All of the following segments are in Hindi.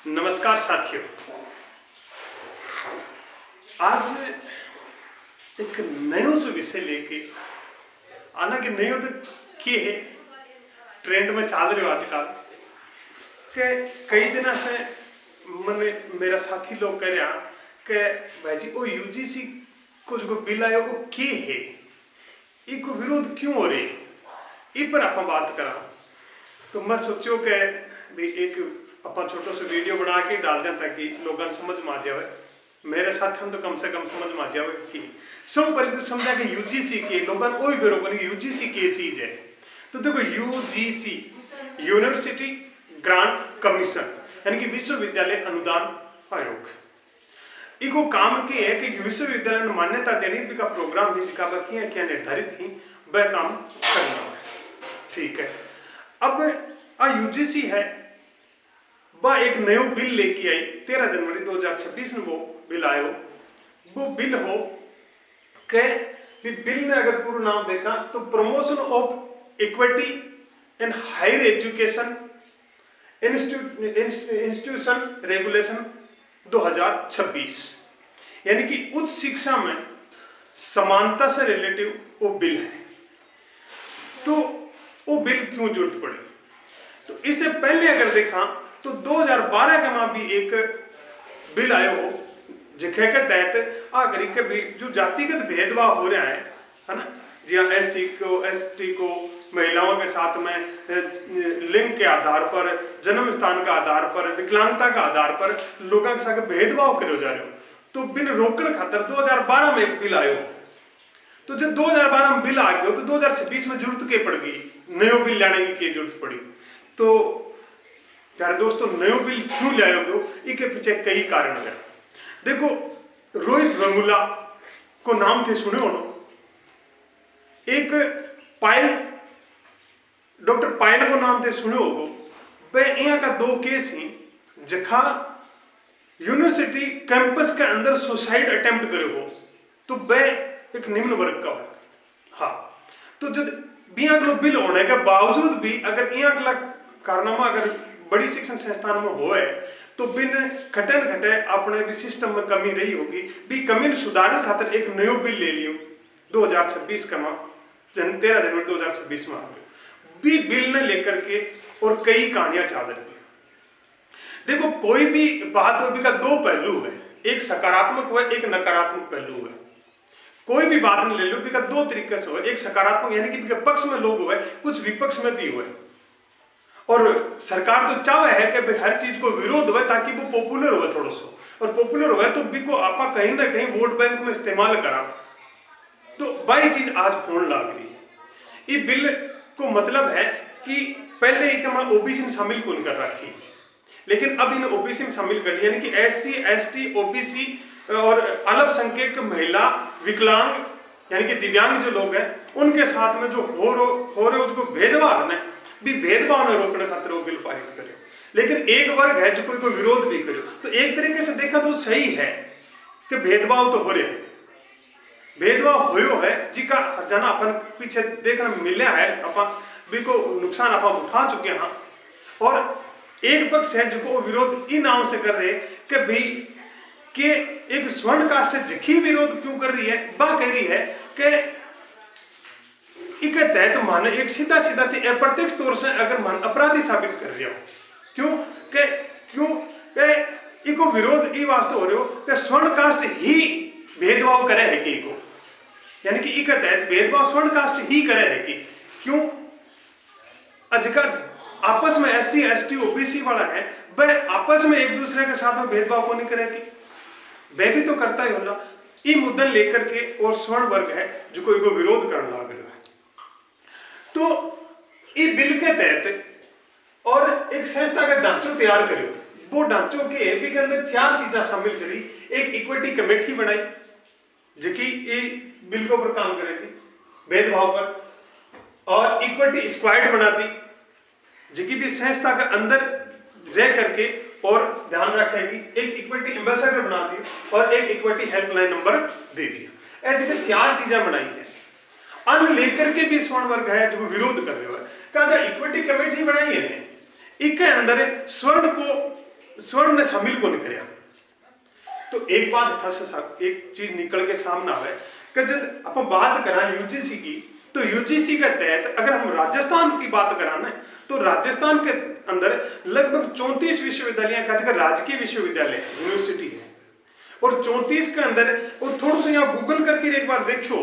नमस्कार साथियों। आज एक नयो सो विषय लेके आना कि नयो तो के है ट्रेंड में चाल रहे हो आजकल के कई दिन से मैंने मेरा साथी लोग कह रहा कि भाई जी वो यूजीसी को जो बिल आयो वो के है, इको विरोध क्यों हो रही, इ पर आप बात करा। तो मैं सोचो कि भी एक अपन छोटो सा वीडियो बना के डाल दें ताकि लोगों समझ में आ जाए। मेरे साथ हम तो कम से कम समझ में आ जाए कि सब पहले तो समझा कि यूजीसी के लोगों को भी बरोबर यूजीसी की चीज है। तो देखो यूजीसी यूनिवर्सिटी ग्रांट कमीशन यानी कि विश्वविद्यालय अनुदान आयोग, इको काम के है कि विश्वविद्यालय ने मान्यता देने का प्रोग्राम भी जिका क्या निर्धारित ही वह काम करना है। ठीक है, अब यूजीसी है वह एक नयो बिल लेके आई 13 जनवरी 2026 में वो बिल आयो। वो बिल हो के बिल ने अगर पूरा नाम देखा तो promotion of equity in higher education institution regulation 2026 यानी कि उच्च शिक्षा में समानता से रिलेटिव वो बिल है। तो वो बिल क्यों जरूरत पड़ी, तो इससे पहले अगर देखा तो 2012 के में भी एक बिल आयो हो जिसके तहत आखिरी के भी जो जातिगत भेदभाव हो रहा है ना, जी एससी को एसटी को महिलाओं के साथ में लिंग के आधार पर, जन्म स्थान का आधार पर, विकलांगता का आधार पर लोगों के साथ भेदभाव करो जा रहे हो। तो बिल रोकने खातर 2012 में एक बिल आयो। तो जब 2012 में बिल आ गया तो 2026 में जरूरत के पड़ गई नयो बिल लाने की जरूरत पड़ी। तो यार दोस्तों नयो बिल क्यों लाया गयो, इसके पीछे कई कारण है। देखो रोहित वेमुला को नाम थे सुने हो, एक पायल डॉक्टर पायल को नाम थे सुने होगो। वह यहाँ का दो केस ही जखा यूनिवर्सिटी कैंपस के अंदर सुसाइड अटेम्प्ट करे हो, तो वह एक निम्न वर्ग का है। हाँ, तो जब बिया बिल होने के बावजूद भी अगर यहाँ कारनामा अगर बड़ी शिक्षण संस्थान में हो है तो बिन खटे न खटे अपने भी सिस्टम में कमी रही होगी, भी कमी सुधारने खातर एक नयो बिल ले लियो 2026 का 13 जनवरी 2026 में आ गया भी बिल ने लेकर के और कई कहानियां चाल रही है। देखो कोई भी बात हो भी का दो पहलू है, एक सकारात्मक है एक नकारात्मक पहलू है। कोई भी बात नहीं ले लो भी का दो तरीके से हो, एक सकारात्मक यानी कि पक्ष में लोग हुए, कुछ विपक्ष में भी हुए। और सरकार तो चाहे है कि हर चीज को विरोध हो ताकि वो पॉपुलर हो थोड़ा सा, और पॉपुलर हो तो भी को आपा कहीं ना कहीं वोट बैंक में इस्तेमाल करा। तो वही चीज आज होने लग रही है। ये बिल को मतलब है कि पहले एक ओबीसी में शामिल कौन कर रखी, लेकिन अब इन्हें ओबीसी में शामिल कर लिया, यानी कि एससी एसटी ओबीसी और अल्पसंख्यक महिला विकलांग यानी कि दिव्यांग जो लोग हैं उनके साथ में जो हो रहे उसको भेदभाव ने भी भेदभाव ने रोकने खातिर वो बिल पारित करे। लेकिन एक वर्ग है जो कोई विरोध भी करे, तो एक तरीके से देखा तो सही है कि भेदभाव तो हो रहे हैं, भेदभाव हो है जिका जना अपन पीछे देखने मिले है, अपन भी को नुकसान अपन उठा चुके हैं। और एक पक्ष है जो विरोध इन नाम से कर रहे कि भाई कि एक स्वर्ण कास्ट जिखी विरोध क्यों कर रही है, वह कह रही है कि इसके तहत मान एक सीधा थी अप्रत्यक्ष तौर से अगर मान अपराधी साबित कर रहे हो। क्यों इको विरोध ये वास्तव हो रहे हो कि स्वर्ण कास्ट ही भेदभाव करे है कि को, यानी कि इसके तहत भेदभाव स्वर्ण कास्ट ही करे है कि क्यों अजका आपस में एससी एसटी ओबीसी वाला है वह आपस में एक दूसरे के साथ में भेदभाव को नहीं करेगी, वह भी तो करता ही होला। ये मुद्दे लेकर के और स्वर्ण वर्ग है जो कोई को विरोध करने लग रहा है। तो ये बिल के तहत और एक संस्था का ढांचो तैयार करो, वो ढांचों के अंदर चार चीजें शामिल करी। एक इक्विटी कमेटी बनाई जो कि ये बिल के ऊपर काम करेगी भेदभाव पर, और इक्विटी स्क्वाड बना दी जो कि भी संस्था के अंदर रह करके और ध्यान रखेगी। एक इक्विटी एम्बेसडर बना दी और एक इक्विटी हेल्पलाइन नंबर दे दिया। ऐसे चार चीजें बनाई है। अन लेकर के भी स्वर्ण वर्ग है जो विरोध कर रहे हो, कहा इक्विटी कमेटी बनाई है, इसके अंदर स्वर्ण को स्वर्ण ने शामिल को नहीं कराया। तो एक बात एक चीज निकल के सामने आवे कि जब अपन बात करा यूजीसी की, तो यूजीसी के तहत अगर हम राजस्थान की बात कराना है तो राजस्थान के अंदर लगभग 34 विश्वविद्यालय का जगह राजकीय विश्वविद्यालय यूनिवर्सिटी है, और 34 के अंदर, और थोड़ा सा यहाँ गूगल करके एक बार देखियो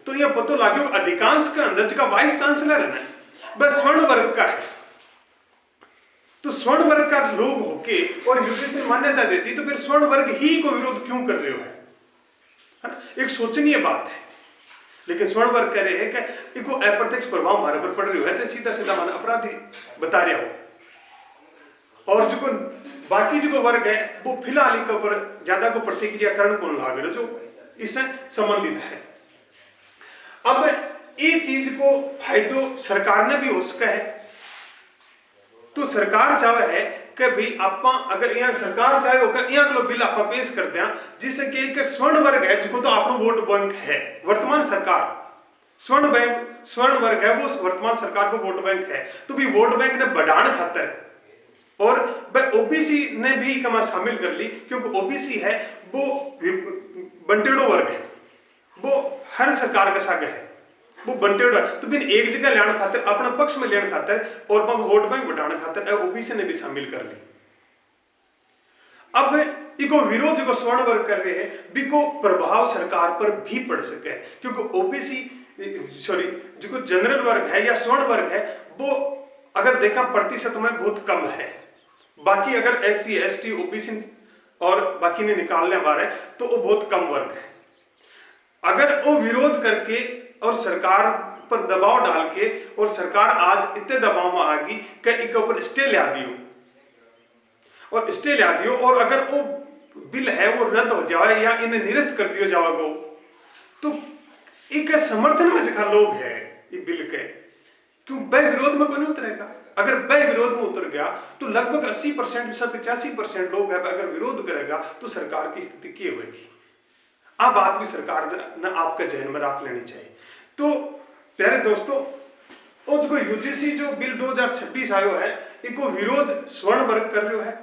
तो यहाँ पता लगे अधिकांश के अंदर जगह वाइस चांसलर है ना वह स्वर्ण वर्ग का है। तो स्वर्ण वर्ग का लोग होके और यूजीसी मान्यता देती तो फिर स्वर्ण वर्ग ही को विरोध क्यों कर रहे हो है ना? एक सोचनीय बात है। लेकिन स्वर्ण वर्ग कह रहे हैं कि इनको अप्रत्यक्ष प्रभाव हमारे पर पड़ रही है तो सीधा सीधा मन अपराधी बता रहा हो, और जो बाकी जो वर्ग है वो फिलहाल के ऊपर ज्यादा को प्रतिक्रियाकरण कौन लाग रहे जो इससे संबंधित है। अब ये चीज को फायदो सरकार ने भी हो सका है, तो सरकार चाहे है कि भाई आपा अगर यहाँ सरकार चाहे होकर यहाँ लोग बिल आपा पेश कर दें जिससे कि एक स्वर्ण वर्ग है जिसको तो आपनो वोट बैंक है, वर्तमान सरकार स्वर्ण वर्ग है वो वर्तमान सरकार को वोट बैंक है, तो भी वोट बैंक ने बढ़ाने खातर और ओबीसी ने भी कमा शामिल कर ली, क्योंकि ओबीसी है वो बंटेड़ो वर्ग है, वो हर सरकार का साग है, वो बंटेड़ो है, तो बिन एक जगह लेने खातिर अपने पक्ष में लेने खातिर और वोट बैंक बढ़ाने खातिर ओबीसी ने भी शामिल कर ली। अब इको विरोध जो स्वर्ण वर्ग कर रहे हैं बिको प्रभाव सरकार पर भी पड़ सके, क्योंकि ओबीसी जो जनरल वर्ग है या स्वर्ण वर्ग है वो अगर देखा प्रतिशत में बहुत कम है, बाकी अगर एससी एसटी ओबीसी और बाकी ने निकालने वाले तो वो बहुत कम वर्ग है। अगर वो विरोध करके और सरकार पर दबाव डाल के, और सरकार आज इतने दबाव में आ गई कि इनके ऊपर स्टे ला दियो और स्टे ला दियो, और अगर वो बिल है वो रद्द हो जाए या इन्हें निरस्त कर दिया जाएगा तो इनके समर्थन में जगह लोग है ये बिल के, क्यों वह विरोध में कोई नहीं उतरेगा। अगर वह विरोध में उतर गया तो लगभग 80% से 85% लोग है अगर विरोध करेगा तो सरकार की स्थिति क्या होगी। आ बात भी सरकार ने आपके जहन में रख लेनी चाहिए। तो प्यारे दोस्तों, वो जो यूजीसी जो बिल 2026 आयो है इनको विरोध स्वर्ण वर्ग कर रहे है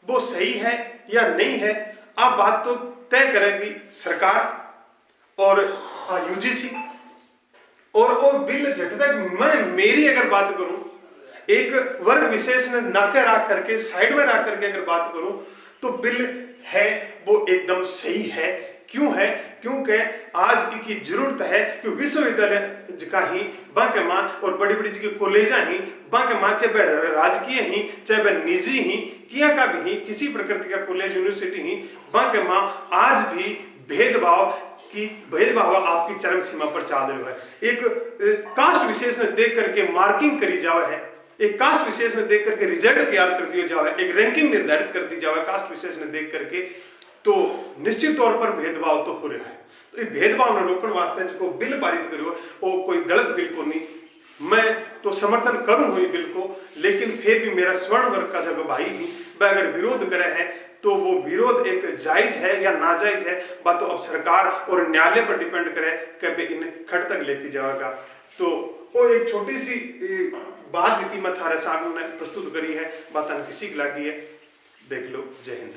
वो सही है या नहीं है, आप बात तो तय करेगी सरकार और यूजीसी। और वो बिल झट तक मैं मेरी अगर बात करूं एक वर्ग विशेष ने नाके रख करके साइड में रख करके अगर बात करूं तो बिल है वो एकदम सही है। क्यों है? क्योंकि आज इनकी जरूरत है कि विश्वविद्यालय का ही बांके मां और बड़ी बड़ी जगह कॉलेजा ही बांके मां चाहे वह राजकीय ही चाहे वह निजी ही किया का भी ही किसी प्रकृति का कॉलेज यूनिवर्सिटी ही बांके मां आज भी भेदभाव आपकी चरम सीमा पर चाल रहे है। एक कास्ट विशेष में देख करके मार्किंग करी जावे है, एक कास्ट विशेष में देख करके रिजल्ट तैयार कर दिया जावे, एक रैंकिंग निर्धारित कर दी जावे कास्ट विशेष में देख करके, तो निश्चित तौर पर भेदभाव तो हो रहा है। तो ये भेदभाव ने रोकने वास्ते जो बिल पारित करो वो कोई गलत बिल को नहीं, मैं तो समर्थन करूं हुई बिल को, लेकिन फिर भी मेरा स्वर्ण वर्ग का जब भाई भी वह अगर विरोध करे है तो वो विरोध एक जायज है या नाजायज है, बात तो अब सरकार और न्यायालय पर डिपेंड करे कि इन्हें खट तक लेके जाएगा। तो वो एक छोटी सी बात की मैं थारे सामने प्रस्तुत करी है, बात किसी की लगी है, देख लो। जय हिंद।